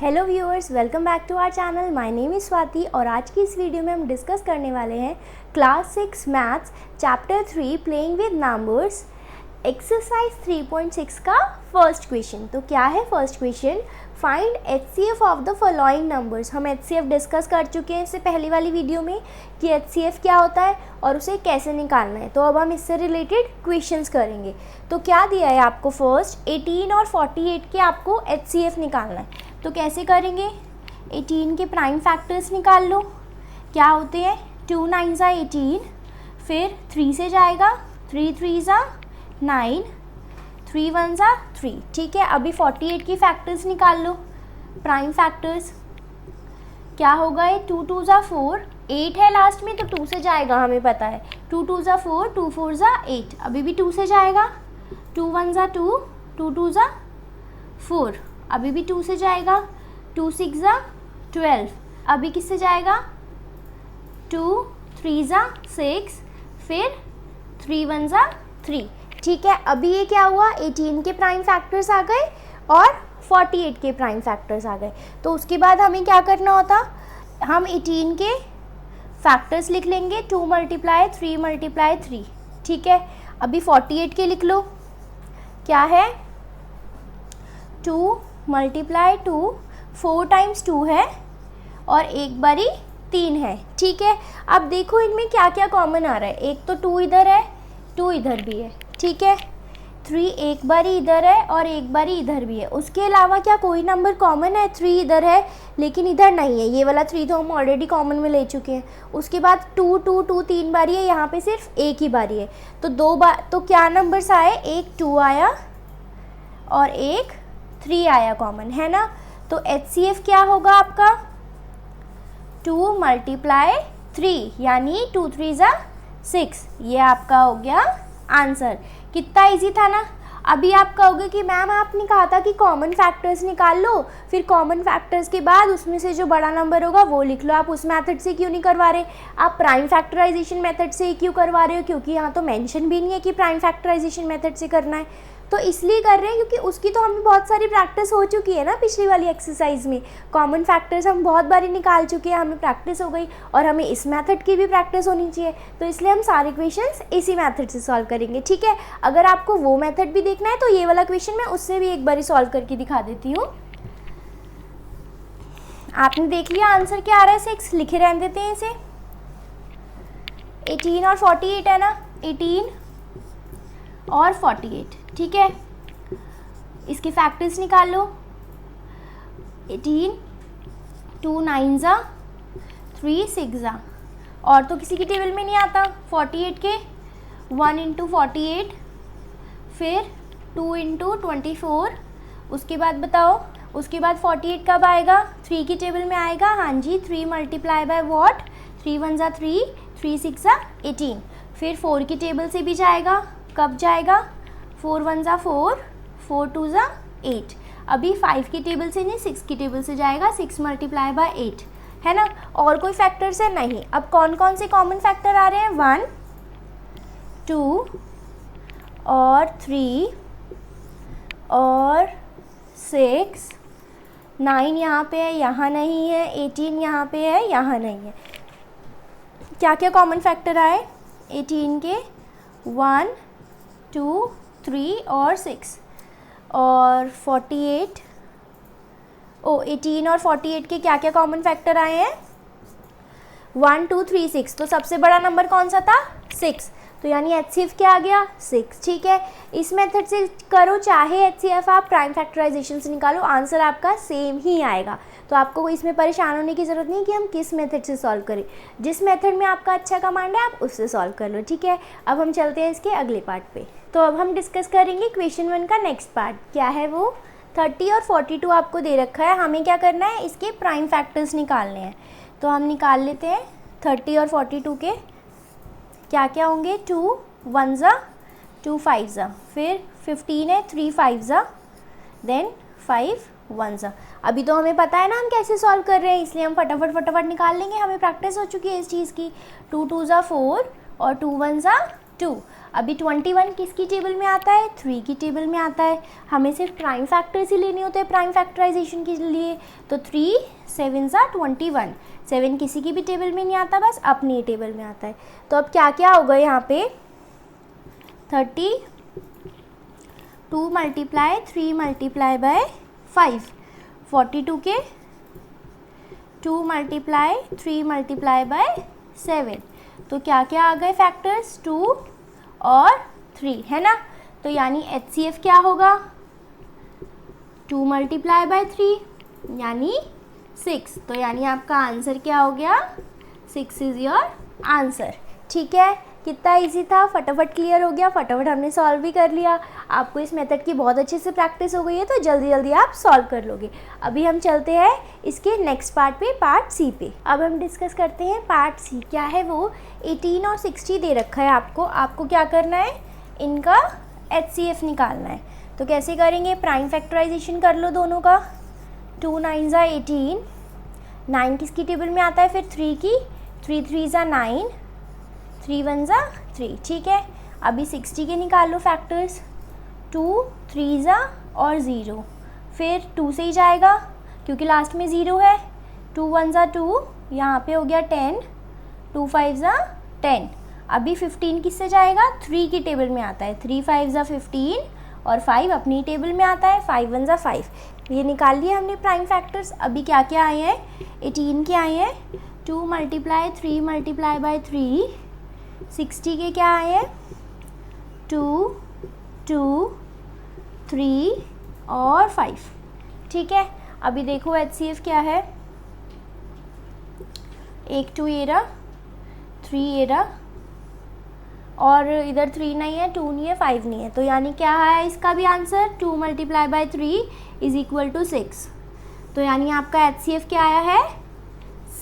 Hello viewers, welcome back to our channel. My name is Swati और आज की इस वीडियो में हम डिस्कस करने वाले हैं class 6 maths chapter 3 playing with numbers exercise 3.6 का फर्स्ट क्वेश्चन। तो क्या है first question? Find HCF of the following numbers. हम HCF डिस्कस कर चुके हैं इससे पहली वाली वीडियो में कि HCF क्या होता है और उसे कैसे निकालना है। तो अब हम इससे रिलेटेड क्वेश्चंस करेंगे। तो क्या दिया है आपको? फर्स्ट 18 और 48 के आपको HCF निकालना है। तो कैसे करेंगे? 18 के प्राइम फैक्टर्स निकाल लो। क्या होते हैं? 2 9 ज़ा 18, फिर 3 से जाएगा, 3 3 ज़ा 9, 3 1 ज़ा 3। ठीक है, अभी 48 की फैक्टर्स निकाल लो, प्राइम फैक्टर्स। क्या होगा ये? 2 2 ज़ा 4, 8 है लास्ट में तो 2 से जाएगा, हमें पता है। 2 2 ज़ा 4, 2 4 ज़ा 8, अभी भी 2 से जाएगा। 2 1 ज़ा 2, 2 2 ज़ा 4, अभी भी 2 से जाएगा। 2 6 ज़ा 12, अभी किससे जाएगा? 2 3 ज़ा 6, फिर 3 1 ज़ा 3। ठीक है, अभी ये क्या हुआ? 18 के प्राइम फैक्टर्स आ गए और 48 के प्राइम फैक्टर्स आ गए। तो उसके बाद हमें क्या करना होता? हम 18 के फैक्टर्स लिख लेंगे, 2 × 3 × 3। ठीक है, अभी 48 के लिख लो। क्या है? 2 × 2, 4 टाइम्स 2 है और एक बारी 3 है। ठीक है, अब देखो इनमें क्या क्या कॉमन आ रहा है। एक तो 2 इधर है, 2 इधर भी है। ठीक है, 3 एक बारी इधर है और एक बारी इधर भी है। उसके अलावा क्या कोई नंबर कॉमन है? 3 इधर है लेकिन इधर नहीं है। ये वाला 3 तो हम ऑलरेडी कॉमन में ले चुके हैं। उसके बाद 2 2 2 3 बारी है, यहाँ पे सिर्फ एक ही बारी है। तो 2 बार तो क्या नंबर्स आए? एक 2 आया और एक 3 आया कॉमन, है ना। तो HCF क्या होगा आपका? 2 × 3 यानी 2 3 ज़ा 6। ये आपका हो गया आंसर। कितना इजी था ना। अभी आप कहोगे कि मैम आपने कहा था कि कॉमन फैक्टर्स निकाल लो, फिर कॉमन फैक्टर्स के बाद उसमें से जो बड़ा नंबर होगा वो लिख लो। आप उस मेथड से क्यों नहीं करवा रहे? आप प्राइम फैक्टराइजेशन मेथड से क्यों करवा रहे हो? क्योंकि यहाँ तो मेंशन भी नहीं है कि प्राइम फैक्टराइजेशन मेथड से करना है। तो इसलिए कर रहे हैं क्योंकि उसकी तो हमें बहुत सारी प्रैक्टिस हो चुकी है ना पिछली वाली एक्सरसाइज में। कॉमन फैक्टर्स हम बहुत बारी निकाल चुके हैं, हमें प्रैक्टिस हो गई और हमें इस मेथड की भी प्रैक्टिस होनी चाहिए। तो इसलिए हम सारे क्वेश्चंस इसी मेथड से सॉल्व करेंगे। ठीक है, अगर आपको वो मेथड भी देखना है तो ये वाला क्वेश्चन मैं उससे भी एक बारी सॉल्व करके दिखा देती हूँ। आपने देख लिया आंसर क्या आ रहा है? 6 लिखे रहने देते हैं इसे। 18 और 48 है ना, 18 और 48। ठीक है, इसके फैक्टर्स निकाल लो। 18 2 9 ज़ा 3 6 ज़ा, और तो किसी की टेबल में नहीं आता। 48 के 1 × 48, फिर 2 × 24। उसके बाद बताओ, उसके बाद 48 कब आएगा? 3 की टेबल में आएगा। हाँ जी, 3 × व्हाट? 3 1 ज़ा 3, 3 6 ज़ा 18। फिर 4 की टेबल से भी जाएगा। कब जाएगा? 4 1 ज़ा 4, 4 2 ज़ा 8। अभी 5 की टेबल से नहीं, 6 की टेबल से जाएगा। 6 × 8, है ना। और कोई फैक्टर्स है? नहीं। अब कौन कौन से कॉमन फैक्टर आ रहे हैं? 1 2 और 3 और 6, 9 यहाँ पे है, यहाँ नहीं है। 18 यहाँ पे है, यहाँ नहीं है। क्या क्या कॉमन फैक्टर आए? 18 के 1 2 3 और 6 और 48। 18 और 48 के क्या क्या कॉमन फैक्टर आए हैं? 1 2 3 6। तो सबसे बड़ा नंबर कौन सा था? 6। तो यानी HCF क्या आ गया? 6। ठीक है, इस मेथड से करो चाहे HCF आप प्राइम फैक्टराइजेशन से निकालो, आंसर आपका सेम ही आएगा। तो आपको इसमें परेशान होने की ज़रूरत नहीं कि हम किस मेथड से सॉल्व करें। जिस मेथड में आपका अच्छा कमांड है आप उससे सॉल्व कर लो। ठीक है, अब हम चलते हैं इसके अगले पार्ट पे। तो अब हम डिस्कस करेंगे क्वेश्चन 1 का नेक्स्ट पार्ट। क्या है वो? 30 और 42 आपको दे रखा है। हमें क्या करना है? इसके प्राइम फैक्टर्स निकालने हैं। तो हम निकाल लेते हैं 30 और 42 के। क्या क्या होंगे? 2 1 ज़ा 2 5 ज़ा, फिर 15 है, 3 5 ज़ा, देन 5 1 ज़ा। अभी तो हमें पता है ना हम कैसे सॉल्व कर रहे हैं, इसलिए हम फटाफट निकाल लेंगे। हमें प्रैक्टिस हो चुकी है इस चीज़ की। 2 2 ज़ा 4 और 2 1 ज़ा 2। अभी 21 किसकी टेबल में आता है? 3 की टेबल में आता है। हमें सिर्फ प्राइम फैक्टर्स ही लेने होते हैं प्राइम फैक्टराइजेशन के लिए। तो 3 7 21, 7 किसी की भी टेबल में नहीं आता, बस अपनी टेबल में आता है। तो अब क्या क्या होगा यहाँ पे? 32 मल्टीप्लाई 3 मल्टीप्लाई बाय 5, 42 के 2 मल्टीप्लाई 3 मल्टीप्लाई बाय 7। तो क्या क्या आ गए फैक्टर्स? 2 और 3, है ना। तो यानी HCF क्या होगा? 2 मल्टीप्लाई बाय 3 यानी 6। तो यानी आपका आंसर क्या हो गया? 6 इज़ योर आंसर। ठीक है, कितना इजी था, फटाफट क्लियर हो गया, फटाफट हमने सॉल्व भी कर लिया। आपको इस मेथड की बहुत अच्छे से प्रैक्टिस हो गई है, तो जल्दी जल्दी आप सॉल्व कर लोगे। अभी हम चलते हैं इसके नेक्स्ट पार्ट पे, पार्ट सी पे। अब हम डिस्कस करते हैं पार्ट सी। क्या है वो? 18 और 60 दे रखा है आपको क्या करना है? इनका HCF निकालना है। तो कैसे करेंगे? प्राइम फैक्टराइजेशन कर लो दोनों का। 2 9 ज़ा 18, 9 किसकी टेबल में आता है? फिर 3 की, 3 3 ज़ा 9, 3 1 ज़ा 3। ठीक है, अभी 60 के निकाल लो फैक्टर्स। 2 3 ज़ा और 0, फिर 2 से ही जाएगा क्योंकि लास्ट में 0 है। 2 1 ज़ा 2, यहाँ पे हो गया 10, 2 5 ज़ा 10। अभी 15 किससे जाएगा? 3 की टेबल में आता है। 3 5 ज़ा 15 और 5 अपनी टेबल में आता है। 5 1 ज़ा 5। ये निकाल लिए हमने प्राइम फैक्टर्स। अभी क्या क्या आए हैं? 18 के आए हैं। 2 मल्टीप्लाई 3 मल्टीप्लाई बाय 3। 60 के क्या आए हैं? 2 2 3 और 5। ठीक है, अभी देखो HCF क्या है? 1 2 ये रहा, 3 ये रहा, और इधर 3 नहीं है, 2 नहीं है, 5 नहीं है। तो यानी क्या है इसका भी answer? 2 multiply by 3 is equal to 6। तो यानी आपका HCF क्या आया है?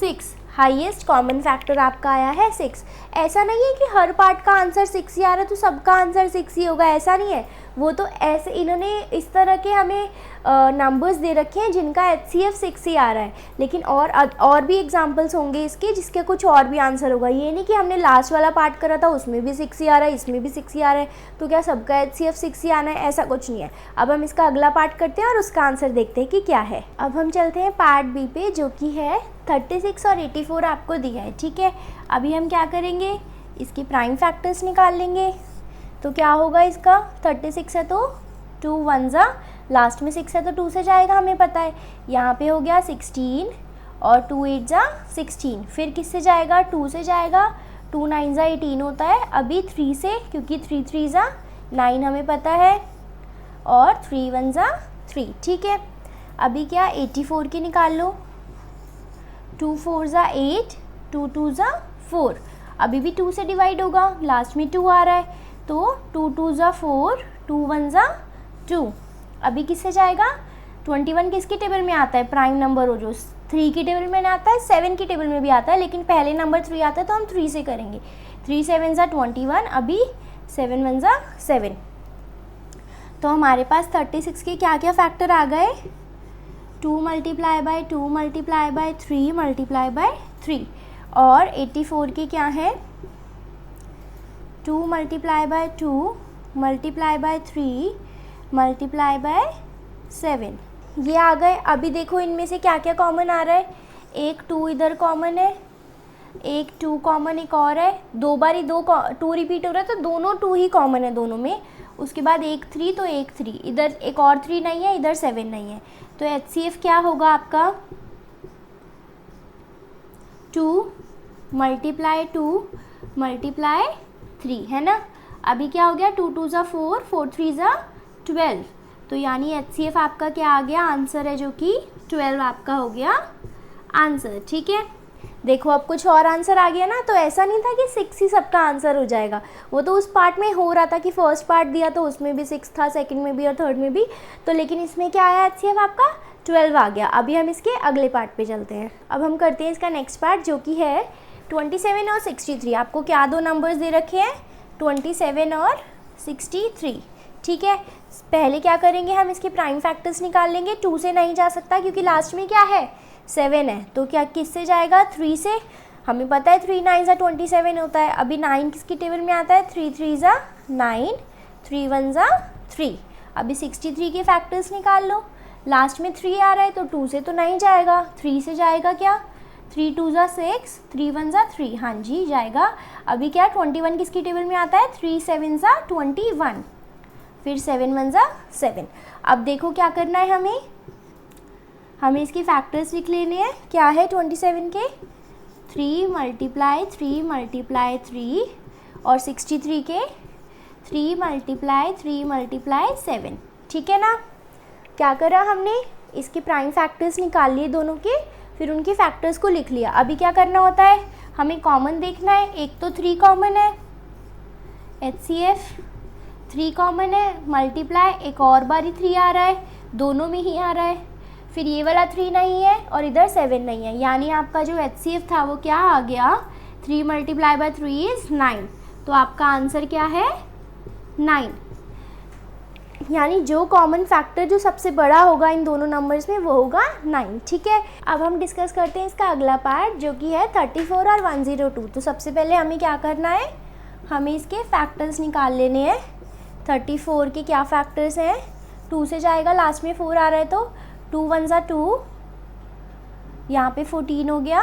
6। हाईएस्ट कॉमन फैक्टर आपका आया है 6। ऐसा नहीं है कि हर पार्ट का आंसर 6 ही आ रहा है तो सबका आंसर 6 ही होगा, ऐसा नहीं है। वो तो ऐसे इन्होंने इस तरह के हमें नंबर्स दे रखे हैं जिनका HCF 6 ही आ रहा है, लेकिन और भी एग्जांपल्स होंगे इसके जिसके कुछ और भी आंसर होगा। ये नहीं कि हमने लास्ट वाला पार्ट करा था उसमें भी 6 ही आ रहा है, इसमें भी 6 ही आ रहा है, तो क्या सबका HCF 6 ही आना है? ऐसा कुछ नहीं है। अब हम इसका अगला पार्ट करते हैं और उसका आंसर देखते हैं कि क्या है। अब हम चलते हैं पार्ट बी पे, जो कि है 36 और 84 आपको दिया है। ठीक है, अभी हम क्या करेंगे? इसकी प्राइम फैक्टर्स निकाल लेंगे। तो क्या होगा इसका? 36 है तो 2 1 ज़ा, लास्ट में 6 है तो 2 से जाएगा, हमें पता है। यहाँ पे हो गया 16 और 2 8 ज़ा 16, फिर किससे जाएगा? 2 से जाएगा। 2 9 ज़ा 18 होता है। अभी 3 से, क्योंकि 3 3 ज़ा 9 हमें पता है, और 3 1 ज़ा 3। ठीक है, अभी क्या? 84 की निकाल लो। 2 4 ज़ा 8, 2 2 ज़ा 4। अभी भी 2 से डिवाइड होगा, लास्ट में 2 आ रहा है, तो 2 2 ज़ा 4, 2 1 ज़ा 2। अभी किससे जाएगा? 21 किसकी टेबल में आता है? प्राइम नंबर हो जो 3 की टेबल में आता है, 7 की टेबल में भी आता है, लेकिन पहले नंबर 3 आता है तो हम 3 से करेंगे। 3 7 ज़ा 21, अभी 7 1 ज़ा 7। तो हमारे पास 36 के क्या क्या फैक्टर आ गए? 2 multiply bye 2 multiply by 3 multiply by 3। और 84 के क्या है? 2 multiply bye 2 multiply by 3 multiply by 7। ये आ गए। अभी देखो इनमें से क्या क्या कॉमन आ रहा है? एक 2 इधर कॉमन है, एक 2 कॉमन, एक और है। 2 बार ही 2 रिपीट हो रहा है, तो दोनों 2 ही कॉमन है दोनों में। उसके बाद एक 3, तो एक 3, इधर एक और 3 नहीं है, इधर 7 नहीं है। तो HCF क्या होगा आपका? 2 मल्टीप्लाई 2 मल्टीप्लाई 3, है ना। अभी क्या हो गया? 2 2 ज़ा 4, 4 3 ज़ा 12। तो यानी HCF आपका क्या आ गया? आंसर है जो कि 12 आपका हो गया आंसर। ठीक है, देखो अब कुछ और आंसर आ गया ना। तो ऐसा नहीं था कि 6 ही सबका आंसर हो जाएगा, वो तो उस पार्ट में हो रहा था कि फर्स्ट पार्ट दिया तो उसमें भी 6 था, सेकंड में भी और थर्ड में भी। तो लेकिन इसमें क्या आया? HCF आपका 12 आ गया। अभी हम इसके अगले पार्ट पे चलते हैं। अब हम करते हैं इसका नेक्स्ट पार्ट, जो कि है 27 और 63। आपको क्या दो नंबर्स दे रखे हैं? 27 और 63। ठीक है, पहले क्या करेंगे? हम इसके प्राइम फैक्टर्स निकाल लेंगे। 2 से नहीं जा सकता क्योंकि लास्ट में क्या है? 7 है, तो क्या किससे जाएगा? 3 से। हमें पता है 3 9 27 होता है। अभी 9 किसकी टेबल में आता है? 3 3 9, 3 1 3। अभी 63 के फैक्टर्स निकाल लो। लास्ट में 3 आ रहा है तो 2 से तो नहीं जाएगा, 3 से जाएगा क्या? 3 2 6, 3 1 3, हाँ जी जाएगा। अभी क्या 21 किसकी टेबल में आता है? 3 7 21, फिर 7 1 7। अब देखो क्या करना है हमें इसके फैक्टर्स लिख लेने हैं। क्या है 27 के? 3 × 3 × 3 और 63 के 3 × 3 × 7। ठीक है ना? क्या करा हमने? इसके प्राइम फैक्टर्स निकाल लिए दोनों के, फिर उनके फैक्टर्स को लिख लिया। अभी क्या करना होता है? हमें कॉमन देखना है। एक तो 3 कॉमन है, HCF 3 कॉमन है, मल्टीप्लाई एक और बारी 3 आ रहा है, दोनों में ही आ रहा है। फिर ये वाला 3 नहीं है और इधर 7 नहीं है, यानी आपका जो HCF था वो क्या आ गया? 3 × 3 इज़ 9। तो आपका आंसर क्या है? 9। यानी जो कॉमन फैक्टर जो सबसे बड़ा होगा इन दोनों नंबर्स में वो होगा 9। ठीक है, अब हम डिस्कस करते हैं इसका अगला पार्ट जो कि है 34 और 102। तो सबसे पहले हमें क्या करना है? हमें इसके फैक्टर्स निकाल लेने हैं। 34 के क्या फैक्टर्स हैं? 2 से जाएगा, लास्ट में 4 आ रहा है तो 2 1 2, यहाँ पे 14 हो गया,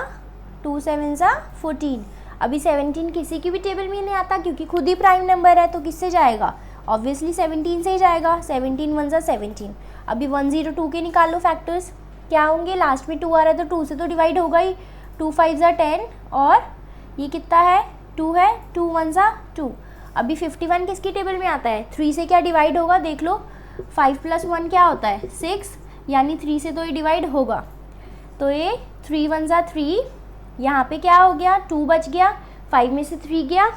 2 7 14। अभी 17 किसी की भी टेबल में नहीं आता क्योंकि खुद ही प्राइम नंबर है, तो किससे जाएगा? ऑब्वियसली 17 से ही जाएगा। 17 1 17। अभी 102 के निकाल लो फैक्टर्स। क्या होंगे? लास्ट में 2 आ रहा है तो 2 से तो डिवाइड होगा ही। 2 5 10 और ये कितना है? 2 है, 2 1 2। अभी 51 किसकी टेबल में आता है? 3 से क्या डिवाइड होगा? देख लो, 5 + 1 क्या होता है? 6, यानी 3 से तो ये डिवाइड होगा। तो ये 3 1 3, यहाँ पे क्या हो गया? 2 बच गया, 5 में से 3 गया,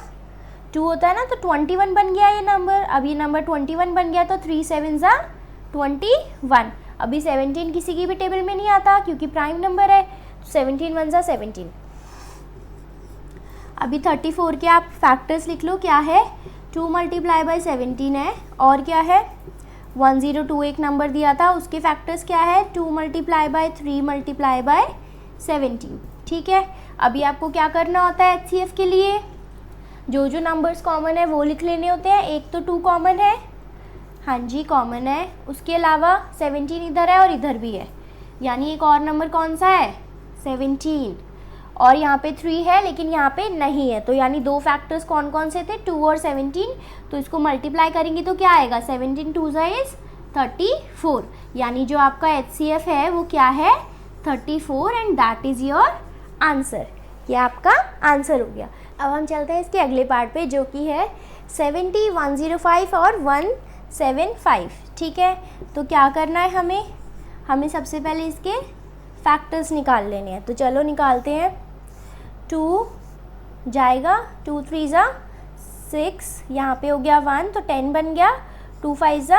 2 होता है ना, तो 21 बन गया ये नंबर। अब ये नंबर 21 बन गया तो 3 7 21। अभी 17 किसी की भी टेबल में नहीं आता क्योंकि प्राइम नंबर है, 17 1 17। अभी 34 के आप फैक्टर्स लिख लो। क्या है? 2 × 17 है, और क्या है? 102 एक नंबर दिया था, उसके फैक्टर्स क्या है? 2 × 3 × 17। ठीक है, अभी आपको क्या करना होता है? HCF के लिए जो जो नंबर्स कॉमन है वो लिख लेने होते हैं। एक तो 2 कॉमन है, हाँ जी कॉमन है, उसके अलावा 17 इधर है और इधर भी है, यानी एक और नंबर कौन सा है? 17। और यहाँ पे 3 है लेकिन यहाँ पे नहीं है, तो यानी दो फैक्टर्स कौन कौन से थे? 2 और 17। तो इसको मल्टीप्लाई करेंगे तो क्या आएगा? 17 2 इज़ 34, यानी जो आपका HCF है वो क्या है? 34, and that is your answer. ये आपका आंसर हो गया। अब हम चलते हैं इसके अगले पार्ट पे जो कि है 70, 105 और 175। ठीक है, तो क्या करना है हमें सबसे पहले इसके फैक्टर्स निकाल लेने हैं। तो चलो निकालते हैं। 2 जाएगा, 2 3 6, यहाँ पे हो गया 1 तो 10 बन गया, 2 5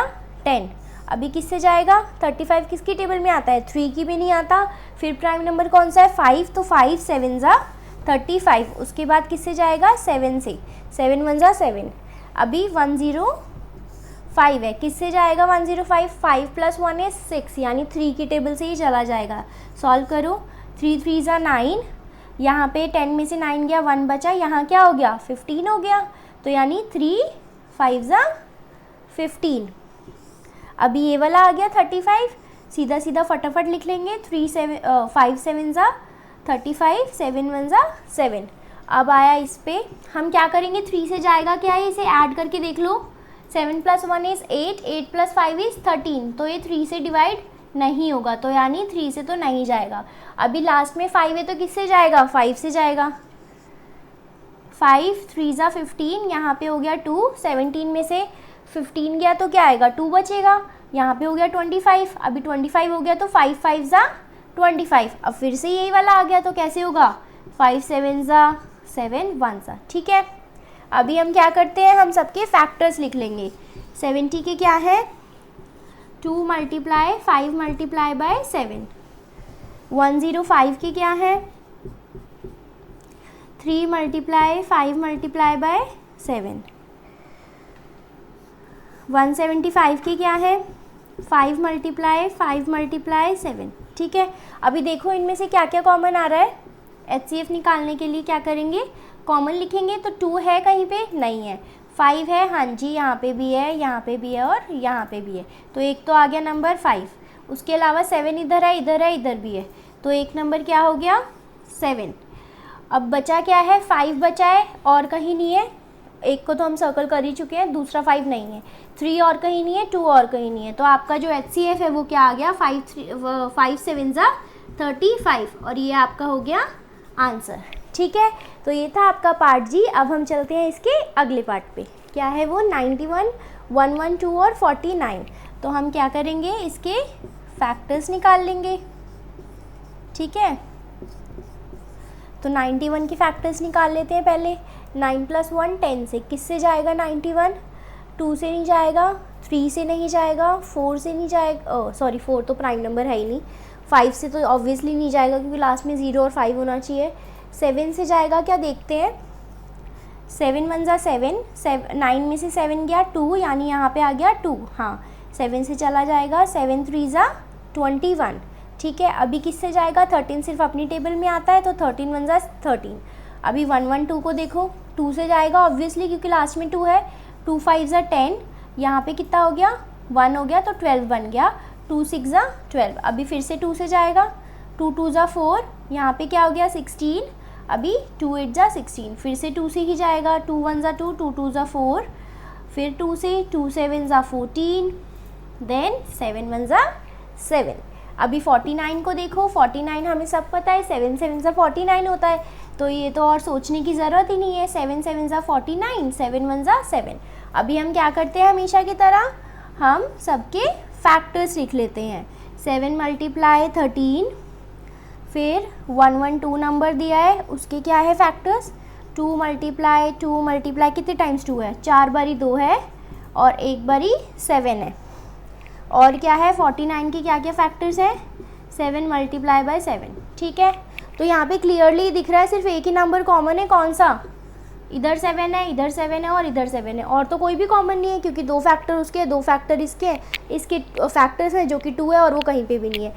10। अभी किससे जाएगा? 35 किसकी टेबल में आता है? 3 की भी नहीं आता। फिर प्राइम नंबर कौन सा है? 5, तो 5 7 35। उसके बाद किससे जाएगा? 7 से, 7 1 7। अभी 105 है, किससे जाएगा? 105, 5 + 1 इज़ 6, यानी 3 की टेबल से ही चला जाएगा। सॉल्व करो, 3 3 9, यहाँ पे 10 में से 9 गया, 1 बचा, यहाँ क्या हो गया? 15 हो गया, तो यानी 3 5 15। अभी ये वाला आ गया 35, सीधा सीधा फटाफट लिख लेंगे। 5 7 35, 7 1 7। अब आया इस पे, हम क्या करेंगे? 3 से जाएगा क्या है? इसे ऐड करके देख लो। 7 + 1 इज़ 8, 8 + 5 इज़ 13, तो ये 3 से डिवाइड नहीं होगा, तो यानी 3 से तो नहीं जाएगा। अभी लास्ट में 5 है तो किससे जाएगा? 5 से जाएगा। 5 3 15, यहाँ पे हो गया 2, 17 में से 15 गया तो क्या आएगा? 2 बचेगा, यहाँ पे हो गया 25। अभी 25 हो गया तो 5 5 25। अब फिर से यही वाला आ गया तो कैसे होगा? 5 7 7 1। ठीक है, अभी हम क्या करते हैं? हम सबके फैक्टर्स लिख लेंगे। 70 के क्या है? 2 × 5 × 7। 105 के क्या है? 3 × 5 × 7। 175 के क्या है? 5 × 5 × 7। ठीक है, अभी देखो इनमें से क्या क्या कॉमन आ रहा है। HCF निकालने के लिए क्या करेंगे, कॉमन लिखेंगे। तो 2 है कहीं पे, नहीं है। 5 है, हाँ जी यहाँ पे भी है, यहाँ पे भी है और यहाँ पे भी है। तो एक तो आ गया नंबर 5। उसके अलावा 7 इधर है, इधर है, इधर भी है। तो एक नंबर क्या हो गया, 7। अब बचा क्या है, 5 बचा है और कहीं नहीं है। एक को तो हम सर्कल कर ही चुके हैं, दूसरा 5 नहीं है। 3 और कहीं नहीं है, 2 और कहीं नहीं है। तो आपका जो HCF है वो क्या आ गया, 5 7 ज़ा 35 और ये आपका हो गया आंसर। ठीक है, तो ये था आपका पार्ट जी। अब हम चलते हैं इसके अगले पार्ट पे। क्या है वो, 91, 112 और 49। तो हम क्या करेंगे, इसके फैक्टर्स निकाल लेंगे। ठीक है, तो 91 के फैक्टर्स निकाल लेते हैं पहले। 9 + 1 10 से किससे जाएगा 91, 2 से नहीं जाएगा, 3 से नहीं जाएगा, 4 से नहीं जाएगा, सॉरी 4 तो प्राइम नंबर है ही नहीं। 5 से तो ऑब्वियसली नहीं जाएगा क्योंकि लास्ट में 0 और 5 होना चाहिए। 7 से जाएगा क्या, देखते हैं। 7 1 ज़ा 7, 9 में से 7 गया 2, यानी यहाँ पे आ गया 2। हाँ, 7 से चला जाएगा, 7 3 ज़ा 21। ठीक है, अभी किससे जाएगा, 13 सिर्फ अपनी टेबल में आता है तो 13 1 ज़ा 13। अभी 112 को देखो, 2 से जाएगा ऑब्वियसली क्योंकि लास्ट में 2 है। 2 5 ज़ा 10, यहाँ पे कितना हो गया, 1 हो गया तो 12 बन गया। 2 6 ज़ा 12, अभी फिर से 2 से जाएगा। 2 2 ज़ा 4, यहाँ पे क्या हो गया 16। अभी 2 8 ज़ा 16, फिर से 2 से ही जाएगा। 2 1 ज़ा 2, 2 2 ज़ा 4, फिर 2 से 2 7 ज़ा 14, देन 7 1 ज़ा 7। अभी 49 को देखो, 49 हमें सब पता है, 7 7 ज़ा 49 होता है। तो ये तो और सोचने की ज़रूरत ही नहीं है। 7 7 ज़ा 49, 7 1 ज़ा 7। अभी हम क्या करते हैं हमेशा की तरह, हम सबके फैक्टर्स लिख लेते हैं। 7 × 13, फिर 112 नंबर दिया है, उसके क्या है फैक्टर्स। 2 × कितने टाइम्स 2 है, 4 बारी 2 है और 1 बारी 7 है। और क्या है 49 के क्या क्या फैक्टर्स हैं, 7 × 7। ठीक है, तो यहाँ पे क्लियरली दिख रहा है सिर्फ एक ही नंबर कॉमन है, कौन सा, इधर 7 है, इधर 7 है और इधर 7 है। और तो कोई भी कॉमन नहीं है क्योंकि 2 फैक्टर उसके, 2 फैक्टर इसके, इसके फैक्टर्स हैं जो कि 2 है और वो कहीं पे भी नहीं है।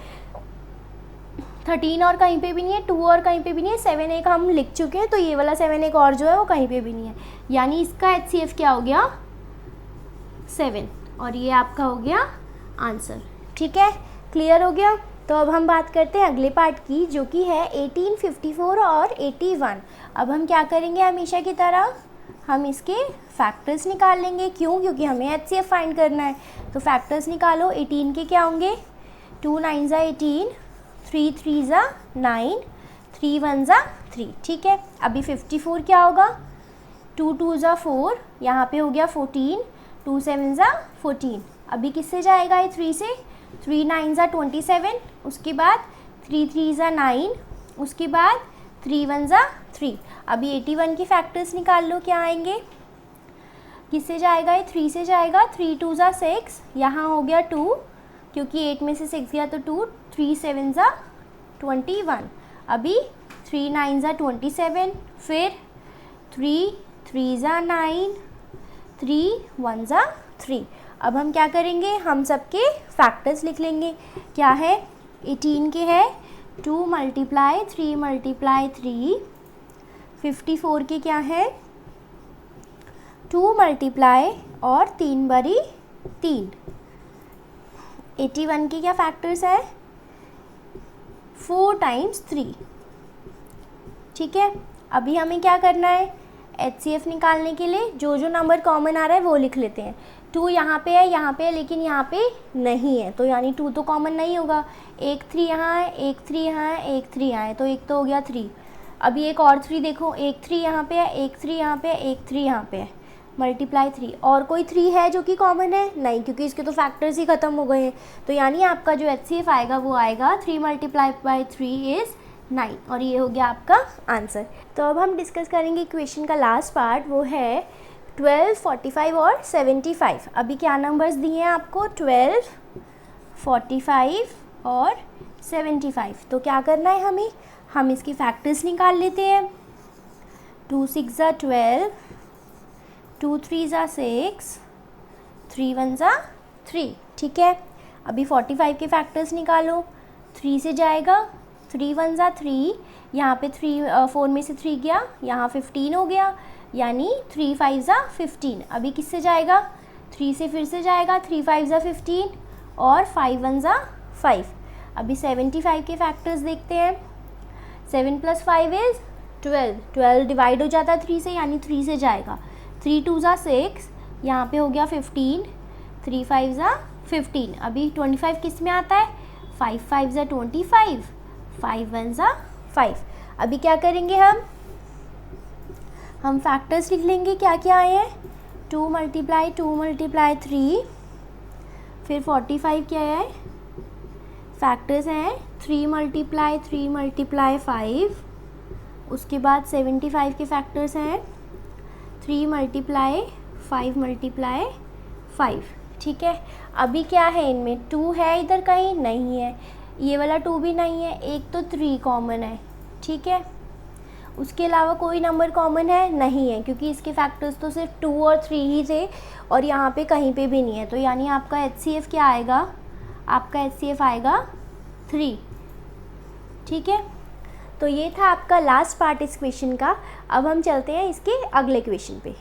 13 और कहीं पे भी नहीं है, 2 और कहीं पे भी नहीं है, 7 एक हम लिख चुके हैं, तो ये वाला 7 एक और जो है वो कहीं पे भी नहीं है। यानी इसका HCF क्या हो गया, 7, और ये आपका हो गया आंसर। ठीक है, क्लियर हो गया। तो अब हम बात करते हैं अगले पार्ट की, जो कि है 18, 54 और 81। अब हम क्या करेंगे हमेशा की तरह, हम इसके फैक्टर्स निकाल लेंगे। क्यों, क्योंकि हमें HCF फाइंड करना है। तो फैक्टर्स निकालो। 18 के क्या होंगे, 2 9 ज़ा 18, 3 3 ज़ा 9, 3 1 ज़ा 3। ठीक है, अभी 54 क्या होगा, 2 2 ज़ा 4, यहाँ पे हो गया 14, 2 7 ज़ा 14। अभी किससे जाएगा ये, 3 से। 3 9 ज़ा 27, उसके बाद 3 3 ज़ा 9, उसके बाद 3 1 ज़ा 3। अभी 81 के फैक्टर्स निकाल लो, क्या आएंगे, किससे जाएगा ये, 3 से जाएगा। 3 2 ज़ा 6, यहाँ हो गया 2 क्योंकि 8 में से 6 गया तो 2, 3 7 ज़ा 21। अभी 3 9 ज़ा 27, फिर 3 3 ज़ा 9, 3 1 ज़ा 3। अब हम क्या करेंगे, हम सबके फैक्टर्स लिख लेंगे। क्या है, 18 के है 2 × 3 × 3। 54 के क्या है, 2 × और 3 बारी 3। 81 के क्या फैक्टर्स है, 4 × 3। ठीक है, अभी हमें क्या करना है, HCF निकालने के लिए जो जो नंबर कॉमन आ रहा है वो लिख लेते हैं। 2 यहाँ पे है, यहाँ पे है, लेकिन यहाँ पे नहीं है, तो यानी 2 तो कॉमन नहीं होगा। 1 3 यहाँ है, 1 3 यहाँ है, 1 3 यहाँ है, तो एक तो हो गया 3। अभी एक और 3 देखो, 1 3 यहाँ पे है, 1 3 यहाँ पे है, 1 3 यहाँ पे है, × 3। और कोई 3 है जो कि कॉमन है, नहीं, क्योंकि इसके तो फैक्टर्स ही ख़त्म हो गए हैं। तो यानी आपका जो HCF आएगा वो आएगा 3 × 3 इज़ 9, और ये हो गया आपका आंसर। तो अब हम डिस्कस करेंगे इक्वेशन का लास्ट पार्ट, वो है 12, 45 और 75। अभी क्या नंबर्स दिए हैं आपको, 12, 45 और 75। तो क्या करना है हमें, हम इसके फैक्टर्स निकाल लेते हैं। 2 6 ज़ा 12, 2 3 ज़ा 6, 3 1 ज़ा 3। ठीक है, अभी 45 के फैक्टर्स निकालो। 3 से जाएगा, 3 1 ज़ा 3, यहाँ पे 4 में से 3 गया, यहाँ 15 हो गया, यानी 3 5 ज़ा 15। अभी किससे जाएगा, 3 से फिर से जाएगा, 3 5 ज़ा 15 और 5 1 ज़ा 5। अभी 75 के फैक्टर्स देखते हैं। 7 + 5 इज़ 12, 12 डिवाइड हो जाता है 3 से, यानी 3 से जाएगा। 3 2 ज़ा 6, यहाँ पे हो गया 15, 3 5 ज़ा 15। अभी 25 किस में आता है, 5 5 ज़ा 25, 5 1 ज़ा 5। अभी क्या करेंगे, हम फैक्टर्स लिख लेंगे। क्या क्या आए हैं, 2 × 2 × 3, फिर 45 क्या है, फैक्टर्स हैं 3 × 3 × 5। उसके बाद 75 के फैक्टर्स हैं 3 × 5 × 5। ठीक है। अभी क्या है, इनमें 2 है, इधर कहीं नहीं है, ये वाला 2 भी नहीं है, एक तो 3 कॉमन है। ठीक है, उसके अलावा कोई नंबर कॉमन है नहीं है, क्योंकि इसके फैक्टर्स तो सिर्फ 2 और 3 ही थे और यहाँ पे कहीं पे भी नहीं है। तो यानी आपका HCF क्या आएगा, आपका HCF आएगा 3। ठीक है, तो ये था आपका लास्ट पार्ट इस क्वेश्चन का। अब हम चलते हैं इसके अगले क्वेश्चन पे।